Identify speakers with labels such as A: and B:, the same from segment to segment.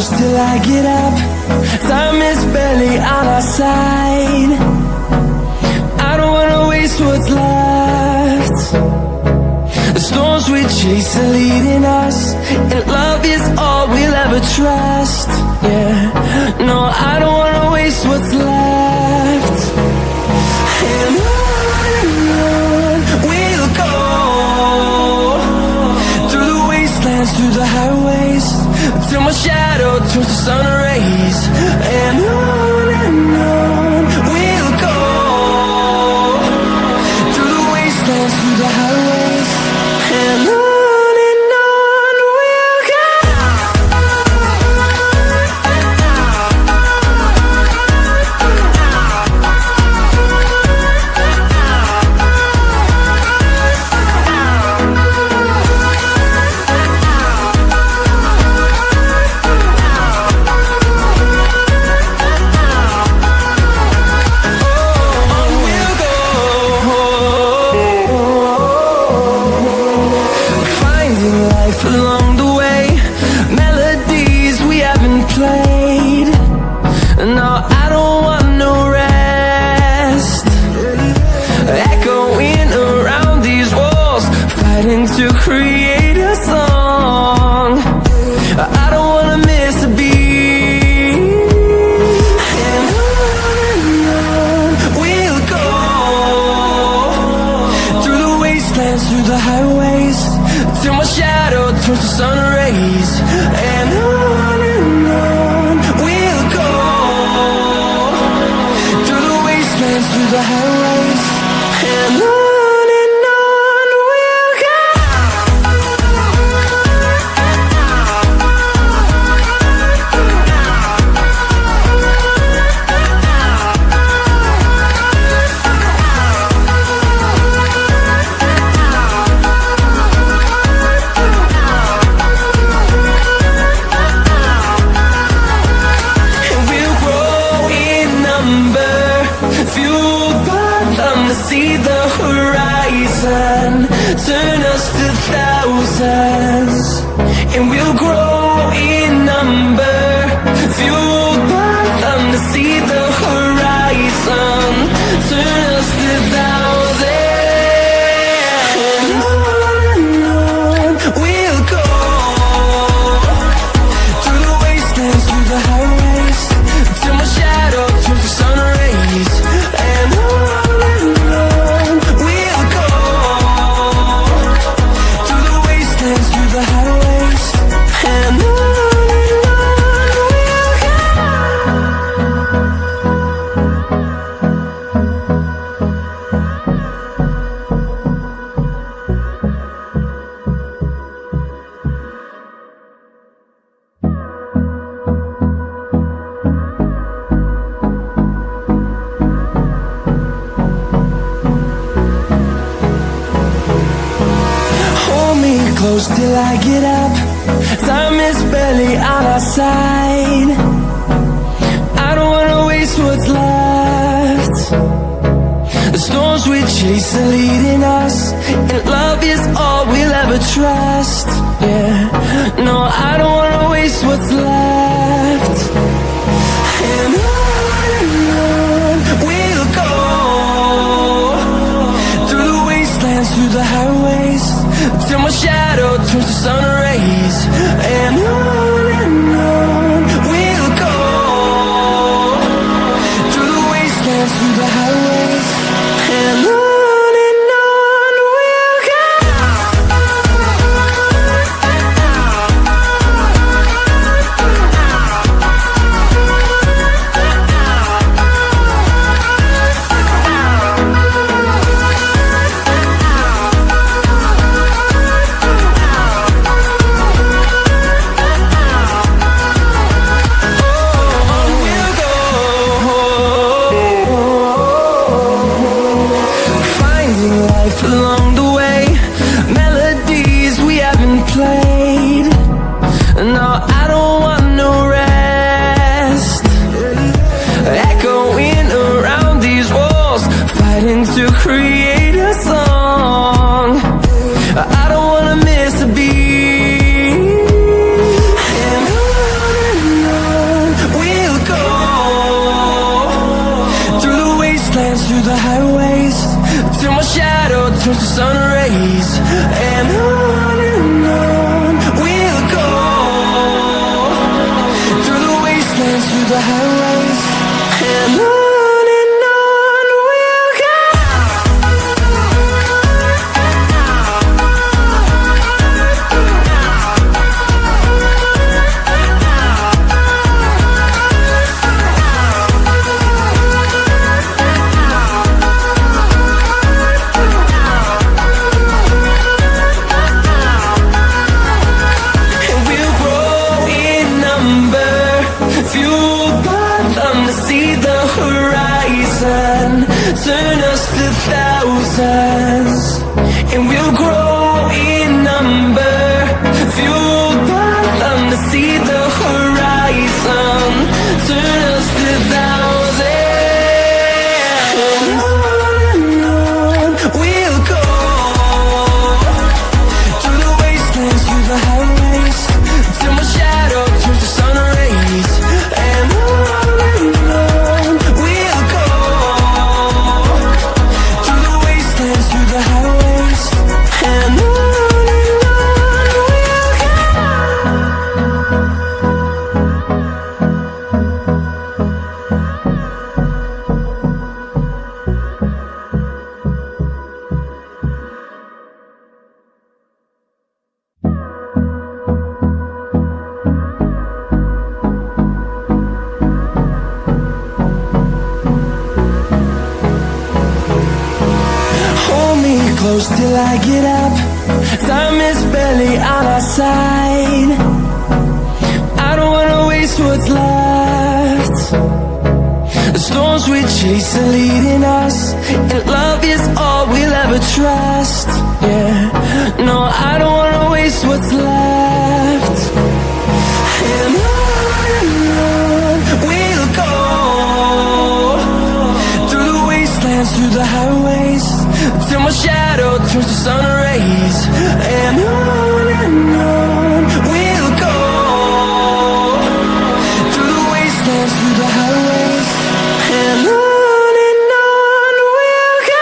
A: close till I get up. Time is barely on our side. I don't wanna waste what's left. The storms we chase are leading us, and love is all we'll ever trust. Yeah, no, I don't wanna waste what's left. And on we'll go, through the wastelands, through the highways, till my shadow turns to sun rays. And on we'll go, through the wastelands, through the highways, and on we'll go. Along the way, melodies we haven't played. No, I don't want no rest. Echoing around these walls, fighting to create a song. I don't wanna miss a beat. And on we'll go, through the wastelands, through the highways, till my shadow turns to sun rays. And on we'll go, through the wastelands, through the highways, and on we'll go. See the horizon, turn us to thousands, and we'll grow in number. Fueled by them to see the horizon, turn us to thousands. And on we'll go, through the wastelands, through the highways, till my shadow turns to sun rays. And the highways, and on we'll go. Hold me close till I get up. Time is barely on our side. I don't wanna waste what's left. The storms we chase are leading us, and love is all we'll ever trust. Yeah, no, I don't wanna waste what's left. And on we'll go, through the wastelands, through the highways, till my shadow turns to sun rays. And on we'll go, through the wastelands, through the highways, and on we'll go. Along the way, melodies we haven't played. No, I don't want no rest. Echoing around these walls, fighting to create a song. I don't wanna miss a beat. And till my shadow turns to sun rays. And on we'll go, through the wastelands, through the highways. And on we'll go. Turn us to thousands, and we'll grow in number, fueled by them to see the horizon. Turn us to thousands, and on we'll go, through the wastelands, through the highways, till my shadow turns to sun rays. And on we'll go, through the highways, and on we'll go. Hold me close till I get up. Time is barely on our side. I don't wanna waste what's left. The storms we chase are leading us, and love is all we'll ever trust. Yeah, no, I don't wanna waste what's left. And on we'll go, through the wastelands, through the highways, till my shadow turns to sun rays. And on we'll go, through the wastelands, through the highways. And on we'll go.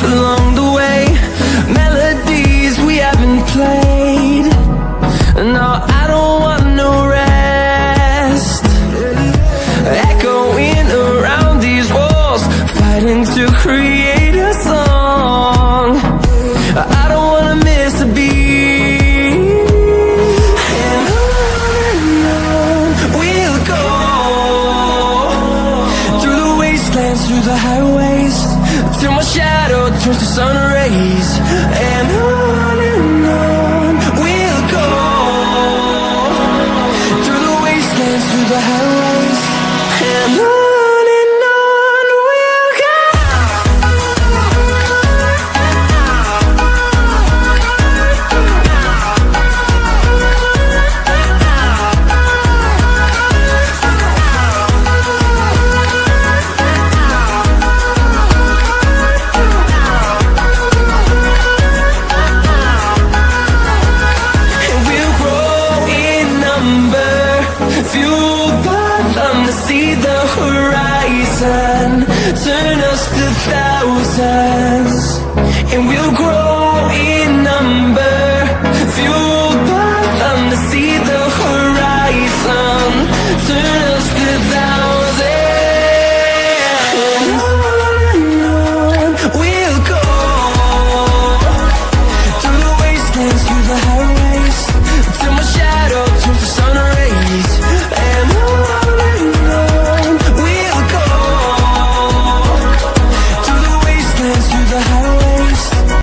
A: Along the way, melodies we haven't played. No, I don't want no rest. Echoing around these walls, fighting to create a song. I don't wanna miss a beat. And on we'll go, through the wastelands, through the highways, till my shadow turns to sun rays. And on we'll go, through the wastelands, through the highways. And on fueled by them to see the horizon. Turn us to thousands, and we'll grow in number, fueled by them to see the horizon. Turn us to thousands, and on we'll go, through the wastelands, through the highways, till my shadow turns to sun rays. And on we'll go, through the wastelands, through the highways.